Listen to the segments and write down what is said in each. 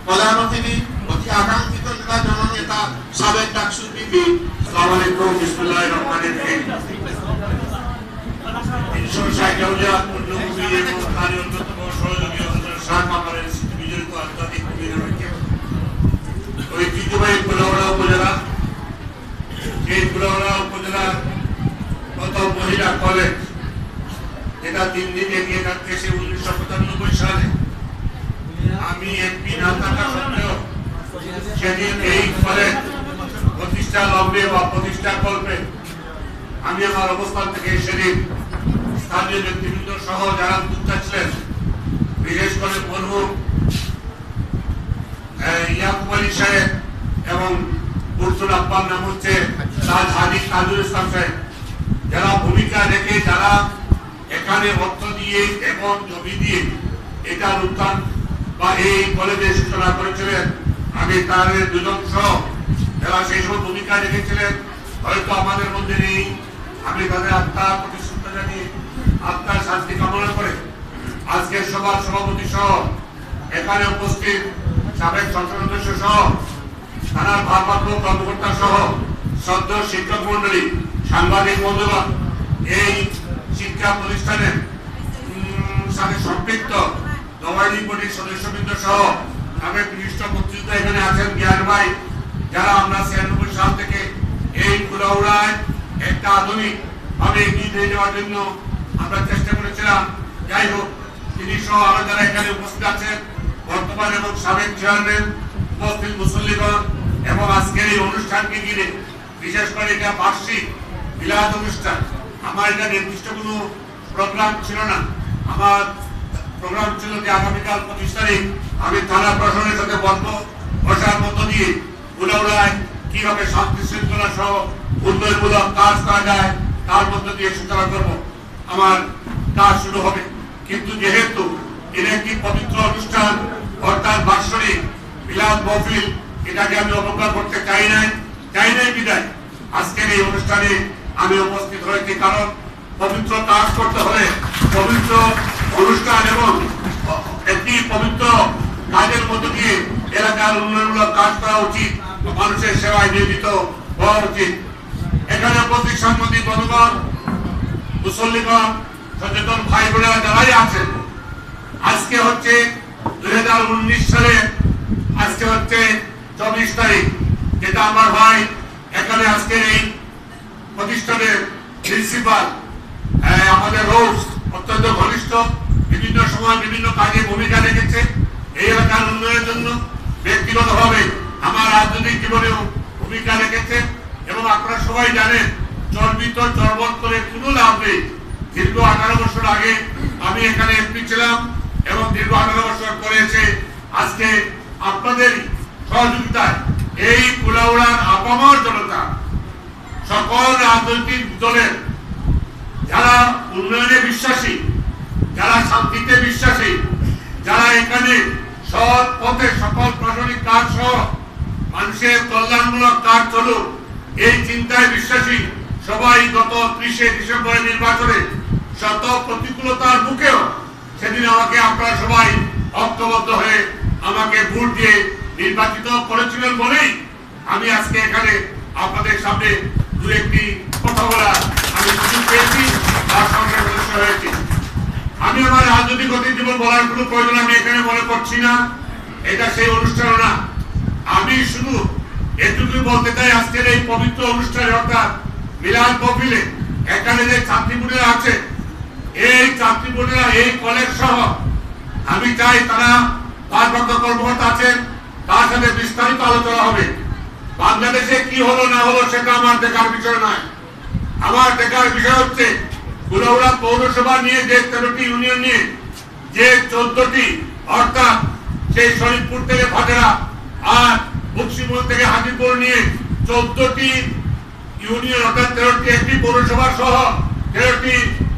প্রধান অতিথি অতি আকাঙ্ক্ষিত জননেতা সাবেক ডাকসু বিপি। আসসালামু আলাইকুম, বিসমিল্লাহির রহমানির রহিম। 360 জাউলিয়াত পূর্ণভূমি এবং তার অন্যতম সহযোগী হযরত শাহ কামালের বিজড়িত আধ্যাত্মিক ভূমির ঐতিহ্যবাহী কুলাউড়া উপজেলা, এই কুলাউড়া উপজেলার প্রথম মহিলা কলেজ, যেটা দিন দিন এগিয়ে যাচ্ছে। 1995 সালে আমি এমপি না থাকা সত্ত্বেও সেদিন এই কলেজ প্রতিষ্ঠা লগ্নে বা প্রতিষ্ঠা কল্পে আমি আমার অবস্থান থেকে সেদিন স্থানীয় ব্যক্তিবৃন্দ সহ যারা উদ্যোক্তা ছিলেন, বিশেষ করে মরহুম ইয়াকুব আলী সাহেব এবং বুরসুল আব্বার নাম হচ্ছে হাজি কাজুল ইসলাম সাহেব, যারা ভূমিকা রেখে যারা এখানে অর্থ দিয়ে এবং জমি দিয়ে এটার উত্থান বা এই কলেজের সূচনা করেছিলেন। আমি তাদের দুজন সহ যারা সেই সময় ভূমিকা রেখেছিলেন হয়তো আমাদের মধ্যে নেই। আমি তাদের আত্মার প্রতি শ্রদ্ধা জানিয়ে আত্মার শান্তি কামনা করে আজকের সভার সভাপতি সহ এখানে উপস্থিত সাবেক সংসদ সদস্য সহ থানার ভারপ্রাপ্ত কর্মকর্তা সহ সদ্য শিক্ষক মন্ডলী, সাংবাদিক বন্ধুগণ, এই শিক্ষা প্রতিষ্ঠানের সাথে সম্পৃক্ত নবায়নী বোর্ডের সদস্যবৃন্দ সহ সাবেক বিশিষ্ট মুক্তিযোদ্ধা এখানে আছেন, জ্ঞান ভাই, যারা আমরা 96 সাল থেকে এই কুলাউড়ায় একটা আধুনিক ভাবে এগিয়ে নিয়ে যাওয়ার জন্য আমরা চেষ্টা করেছিলাম। যাই হোক, তিনি সহ আরো যারা এখানে উপস্থিত আছেন, বর্তমান এবং সাবেক চেয়ারম্যান, উপস্থিত মুসল্লিগণ এবং আজকের এই অনুষ্ঠানকে ঘিরে বিশেষ করে এটা বার্ষিক মিলাদ অনুষ্ঠান। আমার এটা নির্দিষ্ট কোনো প্রোগ্রাম ছিল না। আমার প্রোগ্রাম ছিল যে আগামীকাল 25 তারিখ আমি থানা প্রশাসনের সাথে বসার মধ্য দিয়ে কুলাউড়ায় কিভাবে শান্তি শৃঙ্খলা সহ উন্নয়নমূলক কাজ করা যায় তার মধ্য দিয়ে সূচনা করব, আমার কাজ শুরু হবে। কিন্তু যেহেতু এটা একটি পবিত্র অনুষ্ঠান অর্থাৎ বাৎসরিক মিলাদ মাহফিল, এটাকে আমি অবজ্ঞা করতে চাই নাই বিদায় আজকের এই অনুষ্ঠানে আমি উপস্থিত হয়েছি। কারণ পবিত্র কাজ করতে হলে পবিত্র অনুষ্ঠান এবং একটি পবিত্র কাজের মধ্য দিয়ে এলাকার উন্নয়নমূলক কাজ করা উচিত, মানুষের সেবায় নিয়োজিত হওয়া উচিত। এখানে উপস্থিত সাংবাদিক বন্ধুগণ, মুসল্লিগণ, সচেতন ভাই বোনেরা যারাই আছেন, আজকে হচ্ছে 2019 সালে আজকে হচ্ছে 24 তারিখ, যেটা আমার ভাই এখানে আজকের এই প্রতিষ্ঠানের প্রিন্সিপাল, আমাদের রোজ অত্যন্ত ঘনিষ্ঠ, বিভিন্ন সময় বিভিন্ন কাজে ভূমিকা রেখেছে এই এলাকার উন্নয়নের জন্য। ব্যক্তিগতভাবে আমার রাজনৈতিক জীবনেও ভূমিকা রেখেছে এবং আপনারা সবাই জানেন চর্বণ করে কোনো লাভ নেই। দীর্ঘ 18 বছর আগে আমি এখানে এমপি ছিলাম এবং দীর্ঘ 18 বছর করেছে আজকে আপনাদের সহযোগিতায় এই কুলাউড়ার আপামর জনতা, সকল রাজনৈতিক দলের যারা উন্নয়নে বিশ্বাসী, যারা শান্তিতে বিশ্বাসী, যারা এখানে সৎ পথে সকল প্রশাসনিক কাজ সহ মানুষের কল্যাণমূলক কাজ চলুক এই চিন্তায় বিশ্বাসী, সবাই গত 30 ডিসেম্বরের নির্বাচনে শত প্রতিকূলতার মুখেও সেদিন আমাকে আপনারা সবাই ঐক্যবদ্ধ হয়ে আমাকে ভোট দিয়ে নির্বাচিত করেছিলেন বলেই আমি আজকে এখানে আপনাদের সামনে দু একটি কথা বলার আমি সুযোগ পেয়েছি, তার সঙ্গে সদস্য হয়েছি। আমি আমার রাজনৈতিক জীবন বলার কোনো প্রয়োজন আমি এখানে মনে করছি না, এটা সেই অনুষ্ঠান না। আমি শুধু এটুকুই বলতে চাই, আজকের এই পবিত্র অনুষ্ঠানে অর্থাৎ মিলাদ মাহফিলে এখানে যে ছাত্রীপুরেরা আছে, এই ছাত্রীপুরেরা এই কলেজ সহ আমি চাই তারা ভারপ্রাপ্ত কর্মকর্তা আছেন, তার সাথে বিস্তারিত আলোচনা হবে। বাংলাদেশে কি হলো না হলো সেটা আমার দেখার বিষয় নয়। আমার দেখার বিষয় হচ্ছে কুলাউড়া পৌরসভা নিয়ে যে 13টি ইউনিয়ন নিয়ে যে 14টি অর্থাৎ সেই শরীফপুর থেকে ভাটেরা আর বক্সিমোহন থেকে হাজিপুর নিয়ে 14টি ইউনিয়ন অর্থাৎ 13টি একটি পৌরসভা সহ 13টি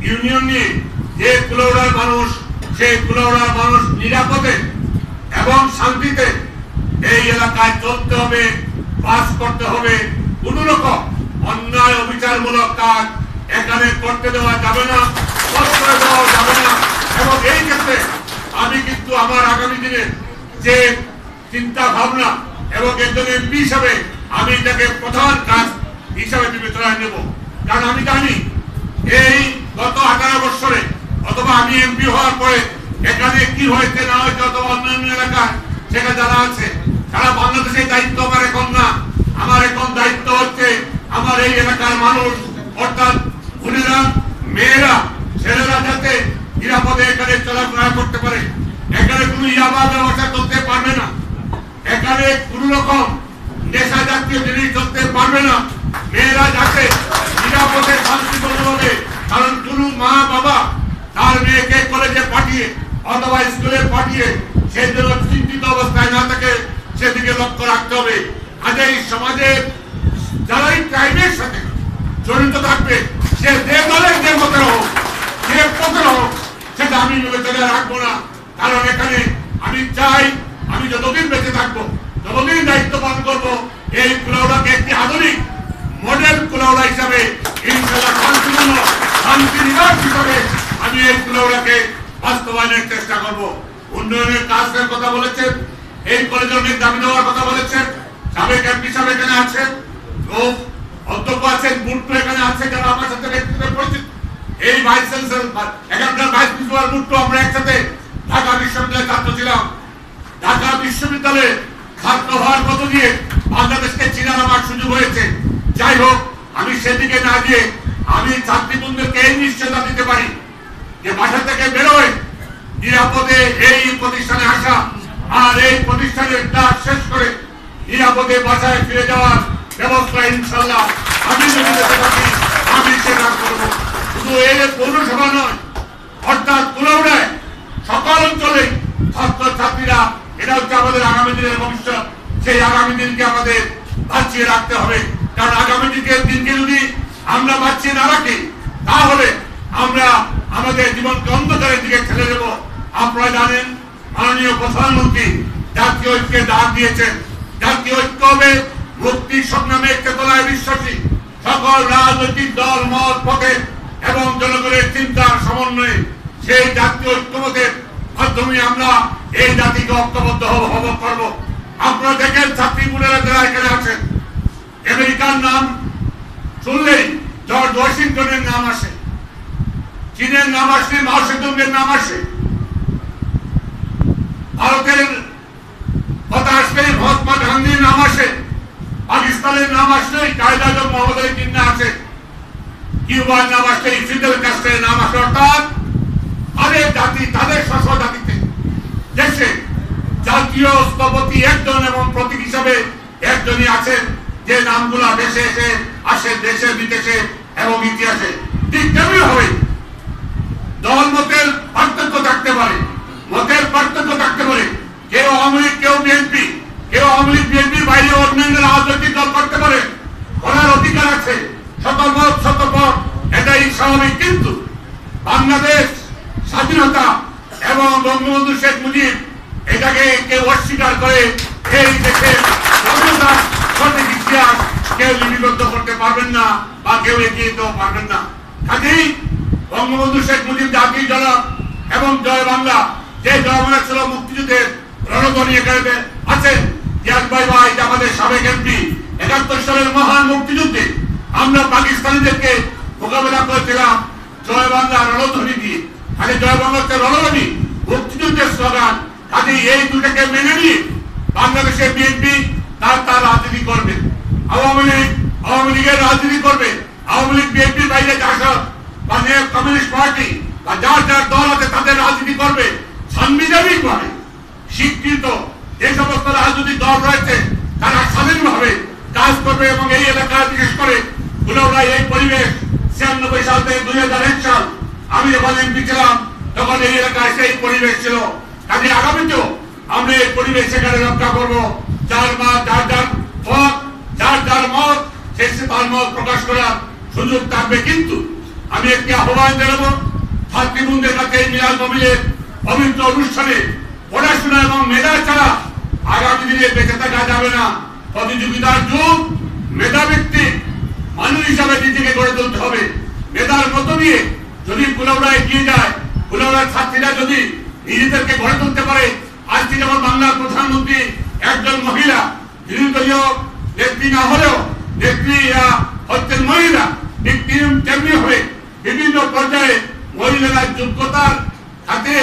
ইউনিয়ন নিয়ে যে কুলাউড়ার মানুষ, সেই কুলাউড়ার মানুষ নিরাপদে এবং শান্তিতে এই এলাকায় চলতে হবে, বাস করতে হবে। কোন রকম অন্যায় অবিচারমূলক কাজ এখানে করতে দেওয়া যাবে না, করে দেওয়া যাবে না। এবং এই ক্ষেত্রে আমি কিন্তু আমার আগামী দিনে যে চিন্তা ভাবনা এবং একজন এমপি হিসাবে আমি এটাকে প্রধান কাজ হিসাবে বিবেচনায় নেব। কারণ আমি জানি এই গত 18 বছরে অথবা আমি এমপি হওয়ার পরে এখানে কি হয়েছে না হয়েছে অথবা অন্যান্য এলাকায় সেটা যারা আছে সারা বাংলাদেশের দায়িত্ব আমার এখন না। আমার এখন দায়িত্ব হচ্ছে আমার এই এলাকার মানুষ অর্থাৎ বোনেরা, মেয়েরা, ছেলেরা যাতে নিরাপদে এখানে চলাফেরা করতে পারে। এখানে কোনো ইয়াবা ব্যবসা চলতে পারবে না, এখানে কোন রকম নেশা জাতীয় জিনিস চলতে পারবে না। মেয়েরা যাতে নিরাপদে শান্তিপূর্ণভাবে, কারণ কোন মা বাবা তার মেয়েকে কলেজে পাঠিয়ে অথবা স্কুলে পাঠিয়ে সেই জন্য চিন্তিত অবস্থায় না থাকে সেদিকে লক্ষ্য রাখতে হবে। আজ এই সমাজে যারা এই ক্রাইমের সাথে জড়িত থাকবে সে যে দলের যে মতের হোক, যে পথের হোক, সেটা আমি বিবেচনা রাখবো না। কারণ এখানে আমি চাই আমি যতদিন বেঁচে থাকবো, যতদিন দায়িত্ব পালন করবো, এই কুলাউড়াকে একটি আধুনিক মডেল কুলাউড়া হিসাবে ইনশাআল্লাহ শান্তিপূর্ণ শান্তি নিবাস হিসাবে আমি এই কুলাউড়াকে বাস্তবায়নের চেষ্টা করব। উন্নয়নের কাজের কথা বলেছেন, এই কলেজে অনেক দাবি দেওয়ার কথা বলেছেন। সাবেক এমপি সাহেব এখানে আছেন, অধ্যক্ষ আছেন, বুট্টু এখানে আছে যারা আমার সাথে ব্যক্তিগত পরিচিত। এই ভাইস চ্যান্সেলর, এখানকার ভাইস প্রিন্সিপাল বুট্টু, আমরা একসাথে ঢাকা বিশ্ববিদ্যালয়ের ছাত্র ছিলাম। ঢাকা বিশ্ববিদ্যালয়ে ছাত্র হওয়ার মতো দিয়ে বাংলাদেশকে চিনার আমার সুযোগ হয়েছে। যাই হোক, আমি সেদিকে না গিয়ে আমি ছাত্রীবন্ধুদেরকে এই নিশ্চয়তা দিতে পারি যে বাসা থেকে বেরোয় নিরাপদে এই প্রতিষ্ঠানে আসা আর এই প্রতিষ্ঠানের কাজ শেষ করে নিরাপদে বাসায় ফিরে যাওয়ার ব্যবস্থা ইনশাআল্লাহ আমি যদি দেখতে পারি আমি সেটা করবো। শুধু এই পৌরসভা নয়, অর্থাৎ কুলাউড়ায় সকল অঞ্চলে ছাত্র ছাত্রীরা, এটা হচ্ছে আমাদের আগামী দিনের ভবিষ্যৎ। সেই আগামী দিনকে আমাদের বাঁচিয়ে রাখতে হবে। কারণ আগামী দিনকে যদি আমরা বাঁচিয়ে না রাখি তাহলে আমরা আমাদের জীবনকে অন্ধকারের দিকে ঠেলে দেব। আপনারা জানেন মাননীয় প্রধানমন্ত্রী জাতীয় ঐক্যের ডাক দিয়েছেন। জাতীয় ঐক্য হবে মুক্তির সংগ্রামের চেতনায় বিশ্বাসী সকল রাজনৈতিক দল মত পথে এবং জনগণের চিন্তার সমন্বয়ে সেই জাতীয় ঐক্যমতের মাধ্যমে আমরা এই জাতিকে ঐক্যবদ্ধ করব। আপনারা দেখেন ছাত্রী বোনেরা যারা এখানে আছেন, আমেরিকার নাম শুনলেই জর্জ ওয়াশিংটনের নাম আসে, চীনের নাম আসে, মাও সেতুংয়ের নাম আসে, ভারতের কথা আসলে মহাত্মা গান্ধীর নাম আসে, পাকিস্তানের নাম আসলে কায়েদ আজম মোহাম্মদ আলী জিন্নাহ আছে, কিউবার নাম আসলে ফিদেল কাস্ট্রোর নাম আসে। অর্থাৎ তাদের জাতি, তাদের স্ব জাতিতে দেশে জাতীয় স্থপতি একজন এবং প্রতীক হিসাবে একজনই আছেন, যে নামগুলা দেশে এসে আসে, দেশে বিদেশে এবং ইতিহাসে। ঠিক তেমনি হবে দল মতের পার্থক্য থাকতে পারে, মতের পার্থক্য থাকতে পারে, কেউ আওয়ামী লীগ, কেউ বিএনপি, কেউ আওয়ামী লীগ বিএনপির বাইরে অন্যান্য রাজনৈতিক দল করতে পারে, করার অধিকার আছে, শতমত শতপথ, এটাই স্বাভাবিক। কিন্তু বাংলাদেশ স্বাধীনতা এবং বঙ্গবন্ধু শেখ মুজিব এটাকে কেউ অস্বীকার করে এই দেশের স্বাধীনতা সঠিক ইতিহাস কেউ লিপিবদ্ধ করতে পারবেন না বা কেউ এগিয়ে দিতেও পারবেন না। কাজেই বঙ্গবন্ধু শেখ মুজিব জাতির জনক এবং জয় বাংলা, যে জয় বাংলা ছিল মুক্তিযুদ্ধের রণধ্বনি এখানে আছেন। জিয়াদ ভাই আমাদের সাবেক এমপি, ৭১ সালের মহান মুক্তিযুদ্ধে আমরা পাকিস্তানিদেরকে মোকাবেলা করেছিলাম জয় বাংলা রণধ্বনি দিয়ে। আগে জয় বাংলা হচ্ছে রণধ্বনি, মুক্তিযুদ্ধের স্লোগান। কাজে এই দুটাকে মেনে নিয়ে বাংলাদেশের বিএনপি তার রাজনীতি করবে, আওয়ামী লীগের রাজনীতি করবে, আওয়ামী লীগ বিএনপির বাইরে জাসদ বা কমিউনিস্ট পার্টি বা যার যার দল আছে তাদের রাজনীতি করবে। সাংবিধানিক ভাবে স্বীকৃত যে সমস্ত রাজনৈতিক দল রয়েছে তারা স্বাধীনভাবে কাজ করবে এবং এই এলাকায় বিশেষ করে কুলাউড়ায় এই পরিবেশ ৯৬ সাল থেকে ২০০১ সাল আমি যখন এমপি ছিলাম তখন এই এলাকায় সেই পরিবেশ ছিল। কাজে আগামীতেও আমরা এই পরিবেশ সেখানে রক্ষা করবো। যার যার পথ, যার মত সে তার মত প্রকাশ করার সুযোগ থাকবে। কিন্তু আমি একটি আহ্বান জানাবো ছাত্রীবৃন্দের কাছে, এই মিলাদ মাহফিলের পবিত্র অনুষ্ঠানে পড়াশোনা এবং মেধা ছাড়া আগামী দিনে বেঁচে থাকা যাবে না। প্রতিযোগিতার যুগ, মেধাভিত্তিক মানুষ হিসাবে নিজেকে গড়ে তুলতে হবে। মেধার মতো দিয়ে যদি কুলাউড়া এগিয়ে যায়, কুলাউড়ার ছাত্রীরা যদি নিজেদেরকে গড়ে তুলতে পারে, আজকে যেমন বাংলার প্রধানমন্ত্রী একজন মহিলা বিরোধী দলীয় নেত্রী না হলেও নেত্রী হচ্ছেন মহিলা, ঠিক তেমনি হয়ে বিভিন্ন পর্যায়ে মহিলারা যোগ্যতার সাথে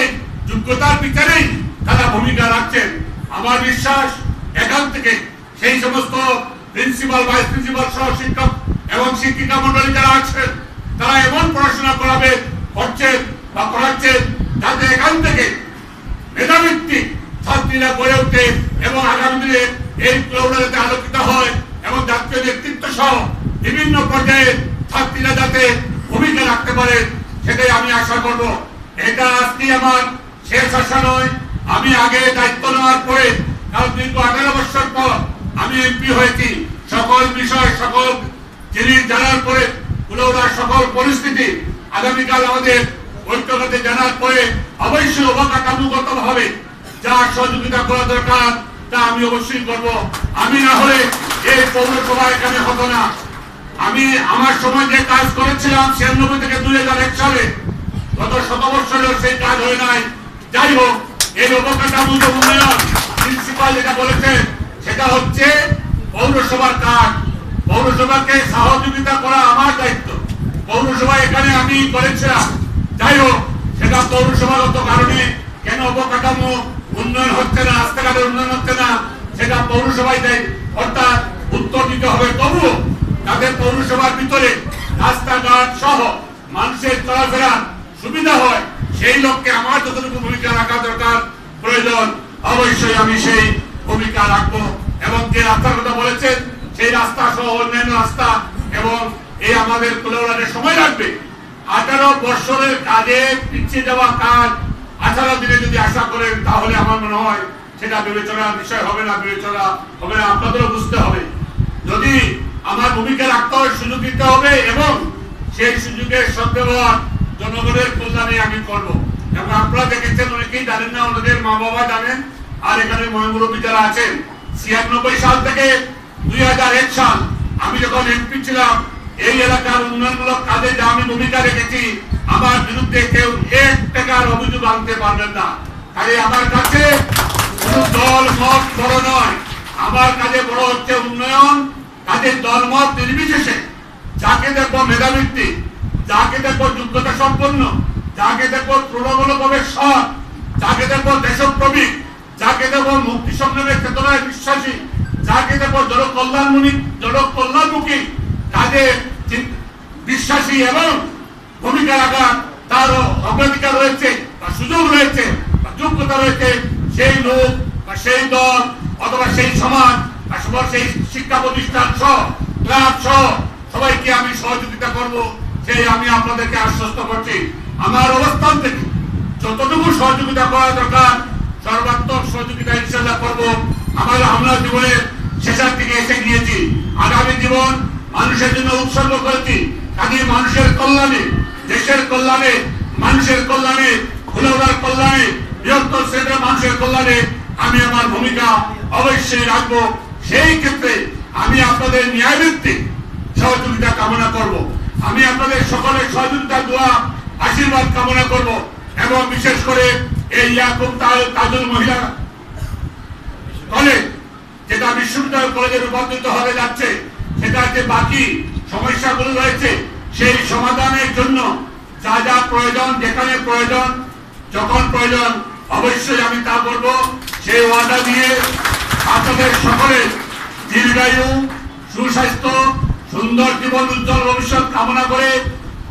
যোগ্যতার বিচারেই তারা ভূমিকা রাখছেন। আমার বিশ্বাস এখান থেকে সেই সমস্ত প্রিন্সিপাল, ভাইস প্রিন্সিপাল সহ শিক্ষক এবং শিক্ষিকা মন্ডলী যারা আছেন তারা এমন পড়াশোনা করাবে করছেন বা করাচ্ছেন যাতে এখান থেকে মেধাভিত্তিক ছাত্রীরা গড়ে ওঠে এবং আগামী দিনে এই প্রবণতাতে আলোকিত হয় এবং জাতীয় নেতৃত্ব সহ বিভিন্ন পর্যায়ে ছাত্রীরা যাতে ভূমিকা রাখতে পারে সেটাই আমি আশা করব। এটা আজকে আমার শেষ আশা নয়। আমি আগে দায়িত্ব নেওয়ার পরে কারণ দীর্ঘ 18 বছর পর আমি এমপি হয়েছি, সকল বিষয় সকল জিনিস জানার পরে কুলাউড়ার সকল পরিস্থিতি আগামীকাল আমাদের ঐক্যগতে জানার পরে অবশ্যই অবকাঠামোগত ভাবে যা সহযোগিতা করা দরকার তা আমি অবশ্যই করব। আমি না হলে এই পৌরসভা এখানে হতো না। আমি আমার সময় যে কাজ করেছিলাম 96 থেকে 2001 সালে, গত 7 বছরেও সেই কাজ হয় নাই। যাই হোক, এই অবকাঠামোগত উন্নয়ন প্রিন্সিপাল যেটা বলেছেন সেটা হচ্ছে পৌরসভার কাজ। পৌরসভাকে সহযোগিতা করা আমার দায়িত্ব। পৌরসভা এখানে আমি করেছিলাম। যাই হোক, সেটা পৌরসভাগত কারণে কেন অবকাঠামো উন্নয়ন হচ্ছে না, রাস্তাঘাটের উন্নয়ন হচ্ছে না, সেটা পৌরসভায় দেয়, অর্থাৎ উত্তর দিতে হবে। তবুও তাদের পৌরসভার ভিতরে রাস্তাঘাট সহ মানুষের চলাফেরার সুবিধা হয়, সেই লক্ষ্যে আমার যতটুকু ভূমিকা রাখা দরকার প্রয়োজন অবশ্যই আমি সেই ভূমিকা রাখবো। এবং যে রাস্তার কথা বলেছেন সেই রাস্তা সহ অন্যান্য রাস্তা এবং এই আমাদের কুলাউড়াতে সময় লাগবে। 18 বছরের কাজে পিছিয়ে যাওয়া কাজ 18 দিনে যদি আশা করেন তাহলে আমার মনে হয় সেটা বিবেচনার বিষয় হবে না, বিবেচনা হবে না। আপনাদেরও বুঝতে হবে, যদি আমার ভূমিকা রাখতে হয় সুযোগ দিতে হবে এবং সেই সুযোগের সদ্ব্যবহার জনগণের কল্যাণে আমি করব। এবং আপনারা দেখেছেন, অনেকেই জানেন না, ওনাদের মা বাবা জানেন, আর এখানে মহামুরব্বী যারা আছেন, 96 সাল থেকে 2001 সাল আমি যখন এমপি ছিলাম, এই এলাকার উন্নয়নমূলক কাজে যা আমি ভূমিকা রেখেছি, আমার বিরুদ্ধে কেউ 1 টাকার অভিযোগ আনতে পারবেন না। তাই আমার কাছে কোনো দল মত বড় নয়, আমার কাছে বড় হচ্ছে উন্নয়ন। কাজে দল মত নির্বিশেষে যাকে দেখবো মেধাভিত্তিক, যাকে দেখবো যোগ্যতা সম্পন্ন, যাকে দেখবো তুলনামূলকভাবে সৎ, যাকে দেখবো দেশপ্রেমিক, যাকে দেখবো মুক্তি সংগ্রামের চেতনায় বিশ্বাসী, যাকে দেখবো জনকল্যাণমুখী কাজে বিশ্বাসী এবং ভূমিকা রাখার তার অগ্রাধিকার রয়েছে বা সুযোগ রয়েছে বা যোগ্যতা রয়েছে, সেই লোক বা সেই দল অথবা সেই সমাজ বা সেই শিক্ষা প্রতিষ্ঠান সহ ক্লাব সহ সবাইকে আমি সহযোগিতা করব, সেই আমি আপনাদেরকে আশ্বস্ত করছি। আমার অবস্থান থেকে যতটুকু সহযোগিতা করা দরকার সর্বাত্মক সহযোগিতা ইনশাআল্লাহ করব। আমরা জীবনের শেষের দিকে এসে গিয়েছি, আগামী জীবন মানুষের জন্য উৎসর্গ করেছি। কাজে মানুষের কল্যাণে, দেশের কল্যাণে, মানুষের কল্যাণে, কুলাউড়ার কল্যাণে, বৃহত্তর শ্রেণীর মানুষের কল্যাণে আমি আমার ভূমিকা অবশ্যই রাখবো। সেই ক্ষেত্রে আমি আপনাদের ন্যায়ভিত্তিক সহযোগিতা কামনা করব। আমি আপনাদের সকলের সহযোগিতা, দোয়া, আশীর্বাদ কামনা করব এবং বিশেষ করে এই ইয়াকুব তাজুল মহিলা কলেজ যেটা বিশ্ববিদ্যালয় কলেজে রূপান্তরিত হতে যাচ্ছে, সেটা যে বাকি সমস্যাগুলো রয়েছে সেই সমাধানের জন্য যা যা প্রয়োজন, যেখানে প্রয়োজন, যখন প্রয়োজন অবশ্যই আমি তা করব। সেই ওয়াদা দিয়ে আপনাদের সকলের দীর্ঘায়ু, সুস্বাস্থ্য, সুন্দর জীবন, উজ্জ্বল ভবিষ্যৎ কামনা করে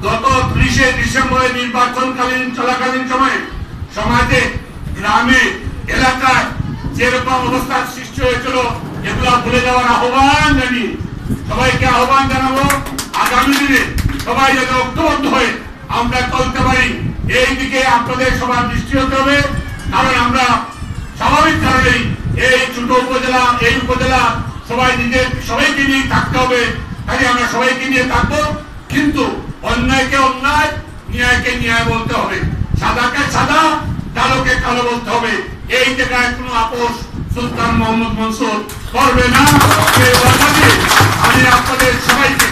গত 30শে ডিসেম্বরের নির্বাচনকালীন চলাকালীন সময়ে সমাজে, গ্রামে, এলাকায় যেরকম অবস্থার সৃষ্টি হয়েছিল এগুলা ভুলে যাওয়ার আহ্বান জানিয়ে সবাইকে আহ্বান জানাবো, আগামী দিনে সবাই যাতে ঐক্যবদ্ধ হয়ে আমরা চলতে পারি এই দিকে আপনাদের সবার দৃষ্টি হতে হবে। কারণ আমরা স্বাভাবিক কারণেই এই ছোট উপজেলা, এই উপজেলা সবাইকে নিয়ে থাকতে হবে। তাই আমরা সবাইকে নিয়ে থাকবো, কিন্তু অন্যায়কে অন্যায়, ন্যায়কে ন্যায় বলতে হবে, সাদাকে সাদা, কালোকে কালো বলতে হবে। এই জায়গায় কোনো আপোষ সুলতান মোহাম্মদ মনসুর করবে না। আমি আপনাদের সবাইকে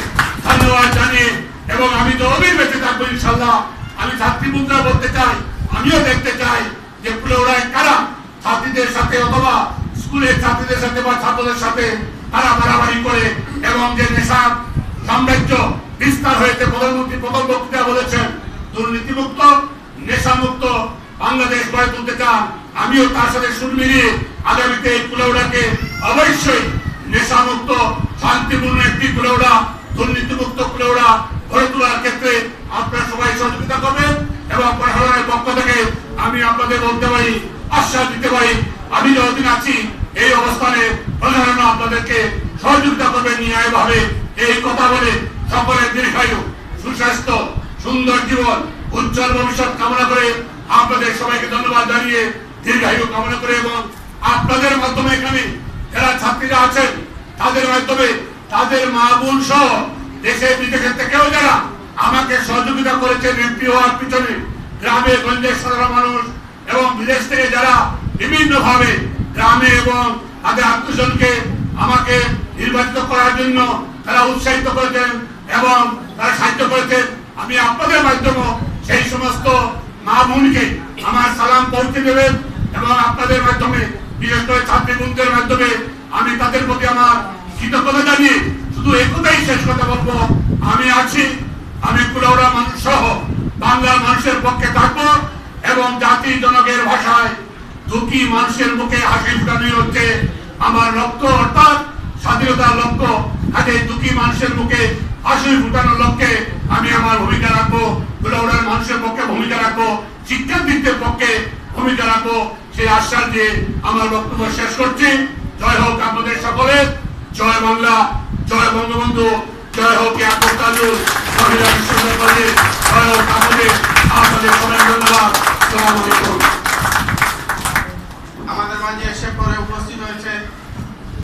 ধন্যবাদ জানিয়ে এবং আমি তো অবির বেঁচে থাকবো ইনশাল্লাহ। আমি ছাত্রী মুদ্রা বলতে চাই, আমিও দেখতে চাই যে কুলাউড়ায় কারা ছাত্রীদের সাথে অথবা স্কুলের ছাত্রীদের সাথে বা ছাত্রদের সাথে তারা মারামারি করে এবং যে নেশা সাম্রাজ্য বিস্তার হয়েছে। প্রধানমন্ত্রী প্রথম বক্তৃতা বলেছেন দুর্নীতিমুক্ত নেশামুক্ত বাংলাদেশ গড়ে তুলতে চান। আমিও তার সাথে সুর মিলিয়ে আগামীতে এই কুলাউড়াকে অবশ্যই নেশামুক্ত শান্তিপূর্ণ একটি কুলাউড়া দুর্নীতিমুক্ত কুলাউড়া গড়ে তোলার ক্ষেত্রে আপনারা সবাই সহযোগিতা করবেন এবং প্রশাসনের পক্ষ থেকে আমি আপনাদের বলতে পারি, আশ্বাস দিতে পারি, আমি যতদিন আছি এই অবস্থানে প্রশাসন আপনাদেরকে সহযোগিতা করবে ন্যায়ভাবে। এই কথা বলে সকলের দীর্ঘায়ু সুস্বাস্থ্য সুন্দর জীবন উজ্জ্বল ভবিষ্যৎ কামনা করে আপনাদের সবাইকে ধন্যবাদ জানিয়ে দীর্ঘায়ু কামনা করে এবং আপনাদের মাধ্যমে এখানে যারা ছাত্রীরা আছেন তাদের মাধ্যমে তাদের মা বোন সহ দেশে বিদেশের থেকেও যারা আমাকে সহযোগিতা করেছেন এমপি হওয়ার পিছনে গ্রামে গঞ্জের সাধারণ মানুষ এবং বিদেশ থেকে যারা বিভিন্ন ভাবে গ্রামে এবং তাদের আত্মীয়জনকে আমাকে নির্বাচিত করার জন্য তারা উৎসাহিত করেছেন এবং তারা সাহায্য করেছেন, আমি আপনাদের মাধ্যমে সেই সমস্ত মা বোনকে আমার সালাম পৌঁছে দেবেন এবং আপনাদের মাধ্যমে বিশেষ করে ছাত্রী বোনদের মাধ্যমে আমি তাদের প্রতি আমার কৃতজ্ঞতা জানিয়ে শুধু একটাই শেষ কথা বলবো, আমি আছি, আমি কুলাউড়া মানুষ সহ বাংলার মানুষের পক্ষে থাকবো এবং জাতি জনকের ভাষায় দুঃখী মানুষের মুখে হাসি ফুটানোই হচ্ছে আমার লক্ষ্য, অর্থাৎ স্বাধীনতার লক্ষ্য। কাজে দুঃখী মানুষের মুখে হাসি ফুটানোর লক্ষ্যে আমি আমার ভূমিকা রাখবো, কুলাউড়ার মানুষের পক্ষে ভূমিকা রাখবো, শিক্ষার্থীদের পক্ষে ভূমিকা রাখবো, সেই আশ্বাস দিয়ে আমার বক্তব্য শেষ করছি। জয় হোক আপনাদের সকলের, জয় বাংলা, জয় বঙ্গবন্ধু, জয় হোক ইয়াকুব তাজুল মহিলা বিশ্ববিদ্যালয়, জয় হোক আপনাদের সবাই ধন্যবাদ। আসসালামু আলাইকুম। আমাদের মাঝে এসে পরে উপস্থিত হয়েছে